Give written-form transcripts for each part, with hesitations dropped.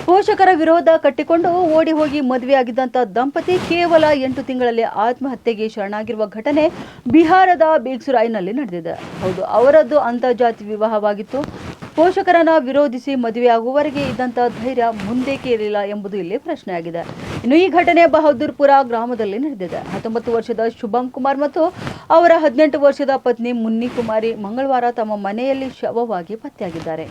ಪೋಷಕರ ವಿರೋಧ ಕಟ್ಟಿಕೊಂಡು ಓಡಿ ಹೋಗಿ ಮದುವೆಯಾಗಿದ್ದಂಥ ದಂಪತಿ ಕೇವಲ 8 ತಿಂಗಳಲ್ಲಿ ಆತ್ಮಹತ್ಯೆಗೆ ಶರಣಾಗಿರುವ ಘಟನೆ ಬಿಹಾರದ ಬೇಗ್ಸುರಾಯ್ನಲ್ಲಿ ನಡೆದಿದೆ. ಹೌದು, ಅವರದ್ದು ಅಂತರ್ಜಾತಿ ವಿವಾಹವಾಗಿತ್ತು. ಪೋಷಕರನ್ನ ವಿರೋಧಿಸಿ ಮದುವೆಯಾಗುವವರೆಗೆ ಇದ್ದಂಥ ಧೈರ್ಯ ಮುಂದೇಕೆ ಇರಲಿಲ್ಲ ಎಂಬುದು ಇಲ್ಲಿ ಪ್ರಶ್ನೆಯಾಗಿದೆ. ಇನ್ನು ಈ ಘಟನೆ ಬಹದ್ದೂರ್ಪುರ ಗ್ರಾಮದಲ್ಲಿ ನಡೆದಿದೆ. 19 ವರ್ಷದ ಶುಭಂ ಕುಮಾರ್ ಮತ್ತು ಅವರ 18 ವರ್ಷದ ಪತ್ನಿ ಮುನ್ನಿ ಕುಮಾರಿ ಮಂಗಳವಾರ ತಮ್ಮ ಮನೆಯಲ್ಲಿ ಶವವಾಗಿ ಪತ್ತೆಯಾಗಿದ್ದಾರೆ.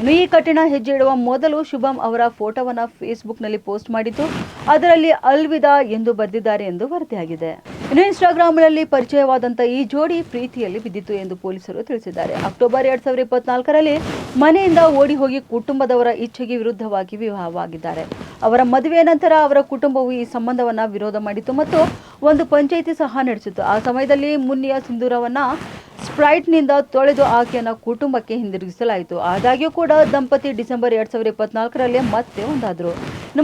ಇನ್ನು ಈ ಕಠಿಣ ಹೆಜ್ಜೆ ಇಡುವ ಮೊದಲು ಶುಭಂ ಅವರ ಫೋಟೋವನ್ನು ಫೇಸ್ಬುಕ್ನಲ್ಲಿ ಪೋಸ್ಟ್ ಮಾಡಿದ್ದು, ಅದರಲ್ಲಿ ಅಲ್ವಿದಾ ಎಂದು ಬರೆದಿದ್ದಾರೆ ಎಂದು ವರದಿಯಾಗಿದೆ. ಇನ್ನು ಇನ್ಸ್ಟಾಗ್ರಾಮ್ನಲ್ಲಿ ಪರಿಚಯವಾದಂಥ ಈ ಜೋಡಿ ಪ್ರೀತಿಯಲ್ಲಿ ಬಿದ್ದಿತ್ತು ಎಂದು ಪೊಲೀಸರು ತಿಳಿಸಿದ್ದಾರೆ. ಅಕ್ಟೋಬರ್ 2024ರಲ್ಲಿ ಮನೆಯಿಂದ ಓಡಿ ಹೋಗಿ ಕುಟುಂಬದವರ ಇಚ್ಛೆಗೆ ವಿರುದ್ಧವಾಗಿ ವಿವಾಹವಾಗಿದ್ದಾರೆ. ಅವರ ಮದುವೆಯ ನಂತರ ಅವರ ಕುಟುಂಬವು ಈ ಸಂಬಂಧವನ್ನು ವಿರೋಧ ಮಾಡಿತ್ತು ಮತ್ತು ಒಂದು ಪಂಚಾಯಿತಿ ಸಹ ನಡೆಸಿತ್ತು. ಆ ಸಮಯದಲ್ಲಿ ಮುನ್ನಿಯ ಸಿಂಧೂರವನ್ನು ಸ್ಪ್ರೈಟ್ನಿಂದ ತೊಳೆದು ಆಕೆಯನ್ನು ಕುಟುಂಬಕ್ಕೆ ಹಿಂದಿರುಗಿಸಲಾಯಿತು. ಆದಾಗ್ಯೂ ಕೂಡ ದಂಪತಿ ಡಿಸೆಂಬರ್ 2024ರಲ್ಲಿ ಮತ್ತೆ ಒಂದಾದರು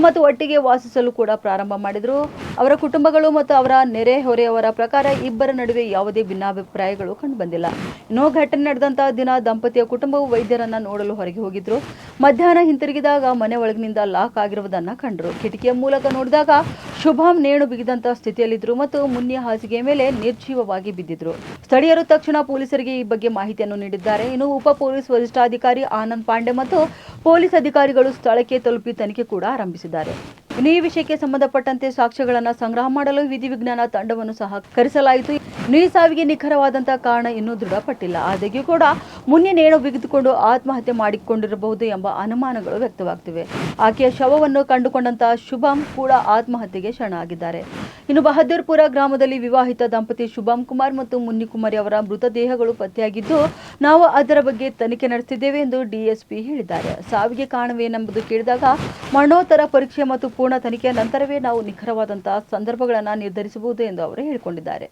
ಮತ್ತು ಒಟ್ಟಿಗೆ ವಾಸಿಸಲು ಕೂಡ ಪ್ರಾರಂಭ ಮಾಡಿದರು. ಅವರ ಕುಟುಂಬಗಳು ಮತ್ತು ಅವರ ನೆರೆಹೊರೆಯವರ ಪ್ರಕಾರ ಇಬ್ಬರ ನಡುವೆ ಯಾವುದೇ ಭಿನ್ನಾಭಿಪ್ರಾಯಗಳು ಕಂಡುಬಂದಿಲ್ಲ. ಇನ್ನೂ ಘಟನೆ ನಡೆದಂತಹ ದಿನ ದಂಪತಿಯ ಕುಟುಂಬವು ವೈದ್ಯರನ್ನ ನೋಡಲು ಹೊರಗೆ ಹೋಗಿದ್ರು. ಮಧ್ಯಾಹ್ನ ಹಿಂತಿರುಗಿದಾಗ ಮನೆ ಒಳಗಿನಿಂದ ಲಾಕ್ ಆಗಿರುವುದನ್ನು ಕಂಡರು. ಕಿಟಕಿಯ ಮೂಲಕ ನೋಡಿದಾಗ ಶುಭಂ ನೇಣು ಬಿಗಿದಂತ ಸ್ಥಿತಿಯಲ್ಲಿದ್ದರು ಮತ್ತು ಮುನ್ನಿಯ ಹಾಸಿಗೆಯ ಮೇಲೆ ನಿರ್ಜೀವವಾಗಿ ಬಿದ್ದಿದ್ರು. ಸ್ಥಳೀಯರು ತಕ್ಷಣ ಪೊಲೀಸರಿಗೆ ಈ ಬಗ್ಗೆ ಮಾಹಿತಿಯನ್ನು ನೀಡಿದ್ದಾರೆ. ಇನ್ನು ಉಪ ಪೊಲೀಸ್ ವರಿಷ್ಠಾಧಿಕಾರಿ ಆನಂದ್ ಪಾಂಡೆ ಮತ್ತು ಪೊಲೀಸ್ ಅಧಿಕಾರಿಗಳು ಸ್ಥಳಕ್ಕೆ ತಲುಪಿ ತನಿಖೆ ಕೂಡ ಆರಂಭಿಸಿದ್ದಾರೆ. ಇನ್ನು ಈ ವಿಷಯಕ್ಕೆ ಸಂಬಂಧಪಟ್ಟಂತೆ ಸಾಕ್ಷ್ಯಗಳನ್ನು ಸಂಗ್ರಹ ಮಾಡಲು ವಿಧಿವಿಜ್ಞಾನ ತಂಡವನ್ನು ಸಹ ಕರೆಸಲಾಯಿತು. ಇನ್ನು ಈ ಸಾವಿಗೆ ನಿಖರವಾದಂತಹ ಕಾರಣ ಇನ್ನೂ ದೃಢಪಟ್ಟಿಲ್ಲ. ಆದಾಗ್ಯೂ ಕೂಡ ಮುನ್ನೆ ನೇಣು ಬಿಗಿದುಕೊಂಡು ಆತ್ಮಹತ್ಯೆ ಮಾಡಿಕೊಂಡಿರಬಹುದು ಎಂಬ ಅನುಮಾನಗಳು ವ್ಯಕ್ತವಾಗ್ತಿವೆ. ಆಕೆಯ ಶವವನ್ನು ಕಂಡುಕೊಂಡಂತಹ ಶುಭಂ ಕೂಡ ಆತ್ಮಹತ್ಯೆಗೆ ಶರಣಾಗಿದ್ದಾರೆ. ಇನ್ನು ಬಹದ್ದೂರ್ಪುರ ಗ್ರಾಮದಲ್ಲಿ ವಿವಾಹಿತ ದಂಪತಿ ಶುಭಂ ಕುಮಾರ್ ಮತ್ತು ಮುನ್ನಿ ಕುಮಾರಿ ಅವರ ಮೃತದೇಹಗಳು ಪತ್ತೆಯಾಗಿದ್ದು, ನಾವು ಅದರ ಬಗ್ಗೆ ತನಿಖೆ ನಡೆಸುತ್ತಿದ್ದೇವೆ ಎಂದು ಡಿಎಸ್ಪಿ ಹೇಳಿದ್ದಾರೆ. ಸಾವಿಗೆ ಕಾರಣವೇನೆಂಬುದು ಕೇಳಿದಾಗ ಮರಣೋತ್ತರ ಪರೀಕ್ಷೆ ಮತ್ತು ಪೂರ್ಣ ತನಿಖೆಯ ನಂತರವೇ ನಾವು ನಿಖರವಾದಂತಹ ಸಂದರ್ಭಗಳನ್ನು ನಿರ್ಧರಿಸಬಹುದು ಎಂದು ಅವರು ಹೇಳಿಕೊಂಡಿದ್ದಾರೆ.